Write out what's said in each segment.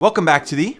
Welcome back to the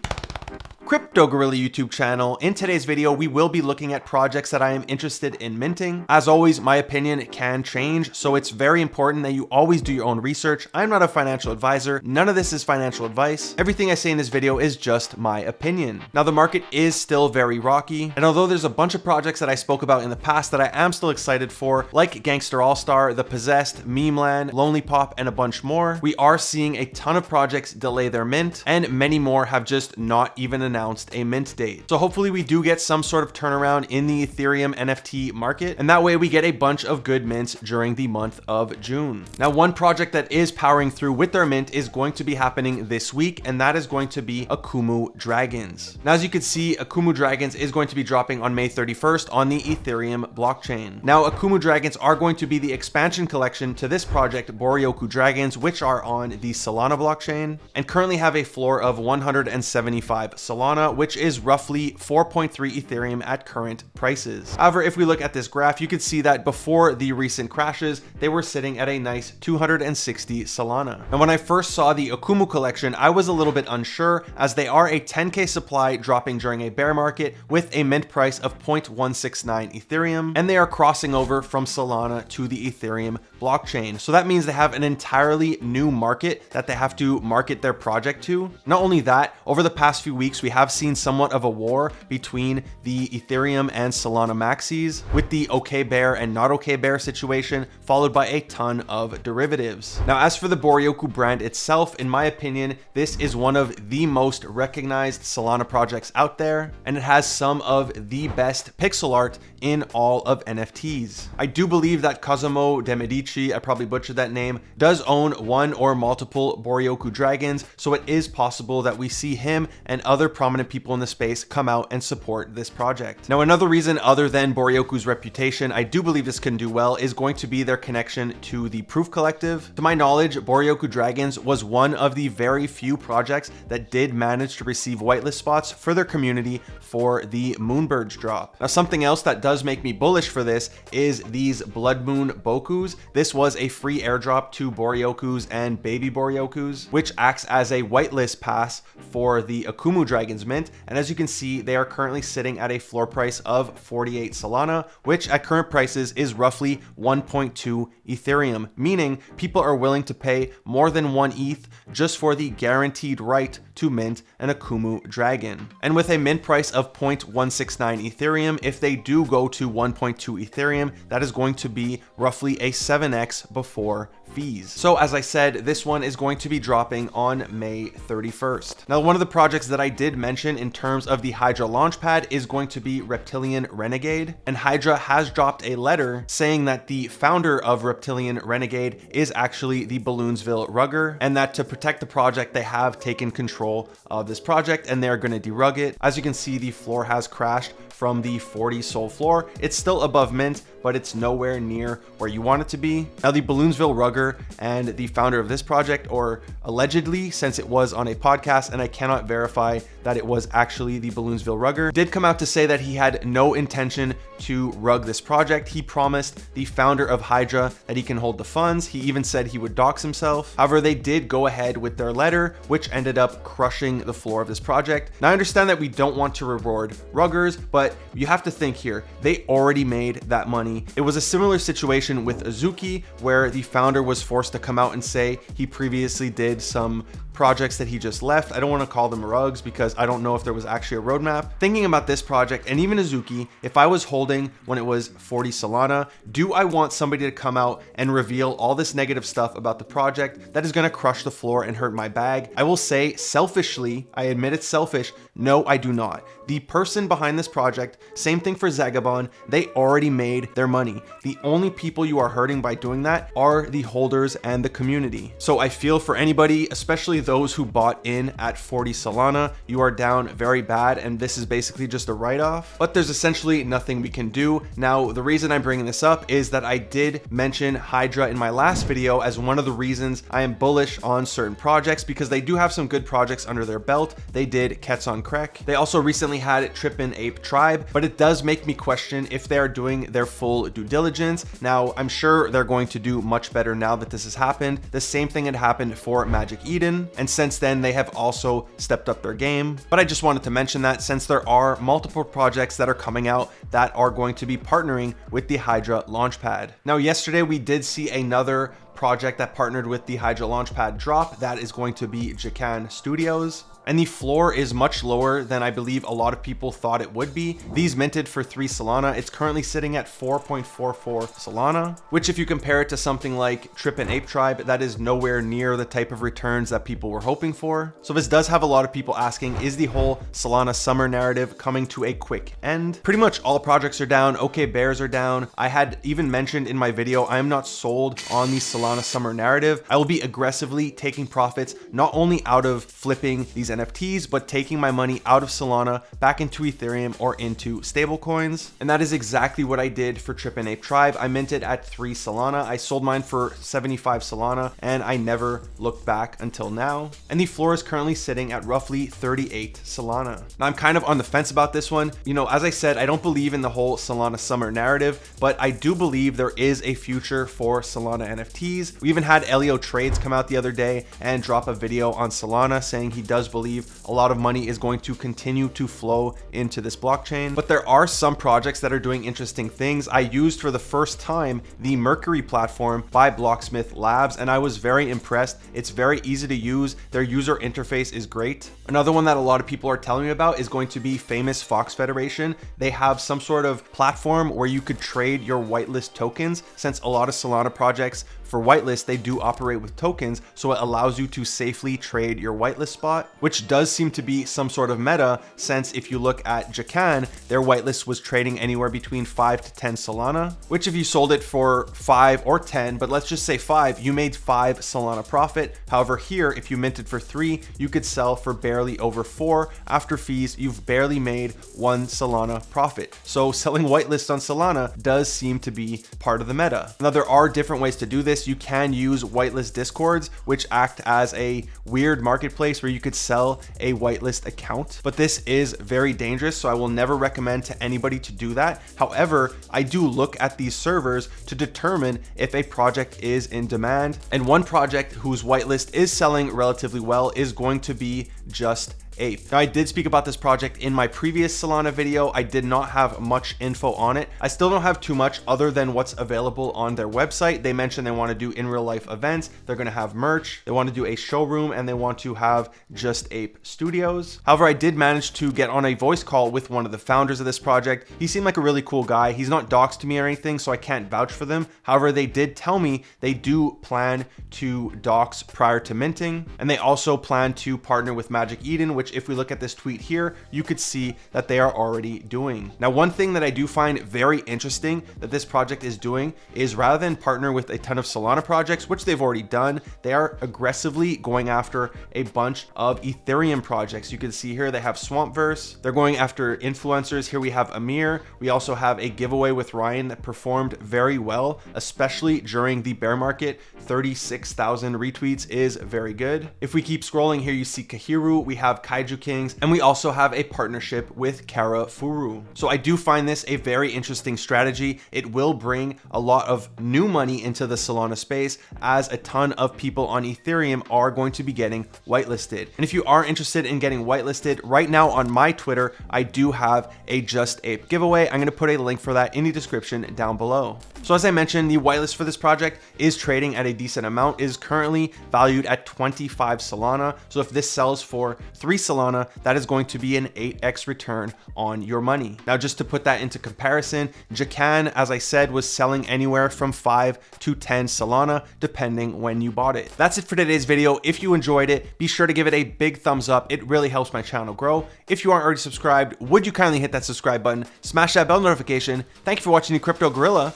Crypto Gorilla YouTube channel. In today's video, we will be looking at projects that I am interested in minting. As always, my opinion can change, so it's very important that you always do your own research. I'm not a financial advisor. None of this is financial advice. Everything I say in this video is just my opinion. Now, the market is still very rocky, and although there's a bunch of projects that I spoke about in the past that I am still excited for, like Gangster All-Star, The Possessed, Memeland, Lonely Pop, and a bunch more, we are seeing a ton of projects delay their mint, and many more have just not even announced a mint date. So hopefully we do get some sort of turnaround in the Ethereum NFT market, and that way we get a bunch of good mints during the month of June. Now, one project that is powering through with their mint is going to be happening this week, and that is going to be Okumu Dragons. Now, as you can see, Okumu Dragons is going to be dropping on May 31st on the Ethereum blockchain. Now, Okumu Dragons are going to be the expansion collection to this project, Boryoku Dragons, which are on the Solana blockchain and currently have a floor of 175 Solana, which is roughly 4.3 Ethereum at current prices. However, if we look at this graph, you can see that before the recent crashes, they were sitting at a nice 260 Solana. And when I first saw the Okumu collection, I was a little bit unsure, as they are a 10K supply dropping during a bear market with a mint price of 0.169 Ethereum, and they are crossing over from Solana to the Ethereum blockchain. So that means they have an entirely new market that they have to market their project to. Not only that, over the past few weeks, we have seen somewhat of a war between the Ethereum and Solana maxis, with the okay bear and not okay bear situation, followed by a ton of derivatives. Now, as for the Boryoku brand itself, in my opinion, this is one of the most recognized Solana projects out there, and it has some of the best pixel art in all of NFTs. I do believe that Cosimo de Medici, I probably butchered that name, does own one or multiple Boryoku Dragons, so it is possible that we see him and other prominent people in the space come out and support this project. Now, another reason other than Boryoku's reputation, I do believe this can do well, is going to be their connection to the Proof Collective. To my knowledge, Boryoku Dragons was one of the very few projects that did manage to receive whitelist spots for their community for the Moonbirds drop. Now, something else that does make me bullish for this is these Blood Moon Bokus. This was a free airdrop to Boryokus and Baby Boryokus, which acts as a whitelist pass for the Okumu Dragons mint. And as you can see, they are currently sitting at a floor price of 48 Solana, which at current prices is roughly 1.2 Ethereum, meaning people are willing to pay more than 1 ETH just for the guaranteed right to mint an Okumu Dragon. And with a mint price of 0.169 Ethereum, if they do go to 1.2 Ethereum, that is going to be roughly a 7x before fees. So as I said, this one is going to be dropping on May 31st. Now, one of the projects that I did mention in terms of the Hydra launchpad is going to be Reptilian Renegade, and Hydra has dropped a letter saying that the founder of Reptilian Renegade is actually the Balloonsville Rugger, and that to protect the project, they have taken control of this project and they're going to derug it. As you can see, the floor has crashed from the 40 Sol floor. It's still above mint, but it's nowhere near where you want it to be. Now, the Balloonsville Rugger and the founder of this project, or allegedly, since it was on a podcast and I cannot verify that it was actually the Balloonsville Rugger, did come out to say that he had no intention to rug this project. He promised the founder of Hydra that he can hold the funds. He even said he would dox himself. However, they did go ahead with their letter, which ended up crushing the floor of this project. Now, I understand that we don't want to reward ruggers, but you have to think here, they already made that money. It was a similar situation with Azuki, where the founder was forced to come out and say he previously did some projects that he just left. I don't want to call them rugs because I don't know if there was actually a roadmap. Thinking about this project and even Azuki, if I was holding when it was 40 Solana, do I want somebody to come out and reveal all this negative stuff about the project that is going to crush the floor and hurt my bag? I will say, selfishly, I admit it's selfish, no, I do not. The person behind this project, same thing for Zagabon, they already made their money. The only people you are hurting by doing that are the holders and the community. So I feel for anybody, especially those who bought in at 40 Solana, you are down very bad, and this is basically just a write-off, but there's essentially nothing we can do. Now, the reason I'm bringing this up is that I did mention Hydra in my last video as one of the reasons I am bullish on certain projects, because they do have some good projects under their belt. They did Ketson Krek. They also recently had Trippin' Ape Tribe, but it does make me question if they are doing their full due diligence. Now, I'm sure they're going to do much better now that this has happened. The same thing had happened for Magic Eden. and since then they have also stepped up their game. But I just wanted to mention that since there are multiple projects that are coming out that are going to be partnering with the Hydra Launchpad. Now, yesterday we did see another project that partnered with the Hydra Launchpad drop. That is going to be Jacan Studios. And the floor is much lower than I believe a lot of people thought it would be. These minted for 3 Solana. It's currently sitting at 4.44 Solana, which if you compare it to something like Trip and Ape Tribe, that is nowhere near the type of returns that people were hoping for. So this does have a lot of people asking, is the whole Solana summer narrative coming to a quick end? Pretty much all projects are down. OK Bears are down. I had even mentioned in my video, I am not sold on the Solana summer narrative. I will be aggressively taking profits, not only out of flipping these NFTs, but taking my money out of Solana back into Ethereum or into stablecoins. And that is exactly what I did for Trip and Ape Tribe. I minted at 3 Solana. I sold mine for 75 Solana and I never looked back until now. And the floor is currently sitting at roughly 38 Solana. Now I'm kind of on the fence about this one. You know, as I said, I don't believe in the whole Solana summer narrative, but I do believe there is a future for Solana NFTs. We even had Elio Trades come out the other day and drop a video on Solana saying he does believe a lot of money is going to continue to flow into this blockchain. But there are some projects that are doing interesting things. I used for the first time the Mercury platform by Blocksmith Labs, and I was very impressed. It's very easy to use. Their user interface is great. Another one that a lot of people are telling me about is going to be Famous Fox Federation. They have some sort of platform where you could trade your whitelist tokens, since a lot of Solana projects for whitelist, they do operate with tokens, so it allows you to safely trade your whitelist spot, which does seem to be some sort of meta, since if you look at Jacan, their whitelist was trading anywhere between 5 to 10 Solana, which if you sold it for 5 or 10, but let's just say 5, you made 5 Solana profit. However, here, if you minted for 3, you could sell for barely over 4. After fees, you've barely made 1 Solana profit. So selling whitelist on Solana does seem to be part of the meta. Now, there are different ways to do this. You can use whitelist discords, which act as a weird marketplace where you could sell a whitelist account, but this is very dangerous, so I will never recommend to anybody to do that. However, I do look at these servers to determine if a project is in demand, and one project whose whitelist is selling relatively well is going to be Just Ape. Now, I did speak about this project in my previous Solana video. I did not have much info on it. I still don't have too much other than what's available on their website. They mentioned they want to do in real life events. They're going to have merch. They want to do a showroom, and they want to have Just Ape Studios. However, I did manage to get on a voice call with one of the founders of this project. He seemed like a really cool guy. He's not doxed me or anything, so I can't vouch for them. However, they did tell me they do plan to dox prior to minting, and they also plan to partner with Magic Eden, which if we look at this tweet here, you could see that they are already doing. Now, one thing that I do find very interesting that this project is doing is rather than partner with a ton of Solana projects, which they've already done, they are aggressively going after a bunch of Ethereum projects. You can see here they have Swampverse. They're going after influencers. Here we have Amir. We also have a giveaway with Ryan that performed very well, especially during the bear market. 36,000 retweets is very good. If we keep scrolling here, you see Kahiru. We have Kaiju Kings, and we also have a partnership with Kara Furu. So I do find this a very interesting strategy. It will bring a lot of new money into the Solana space, as a ton of people on Ethereum are going to be getting whitelisted. And if you are interested in getting whitelisted, right now on my Twitter, I do have a Just Ape giveaway. I'm going to put a link for that in the description down below. So as I mentioned, the whitelist for this project is trading at a decent amount. It is currently valued at 25 Solana. So if this sells for 3 Solana, that is going to be an 8x return on your money. Now, just to put that into comparison, Jacan, as I said, was selling anywhere from 5 to 10 Solana, depending when you bought it. That's it for today's video. If you enjoyed it, be sure to give it a big thumbs up. It really helps my channel grow. If you aren't already subscribed, would you kindly hit that subscribe button, smash that bell notification. Thank you for watching the Crypto Gorilla.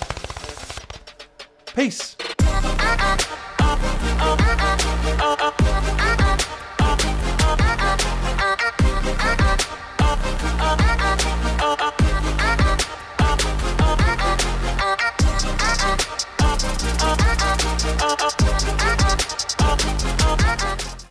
Peace.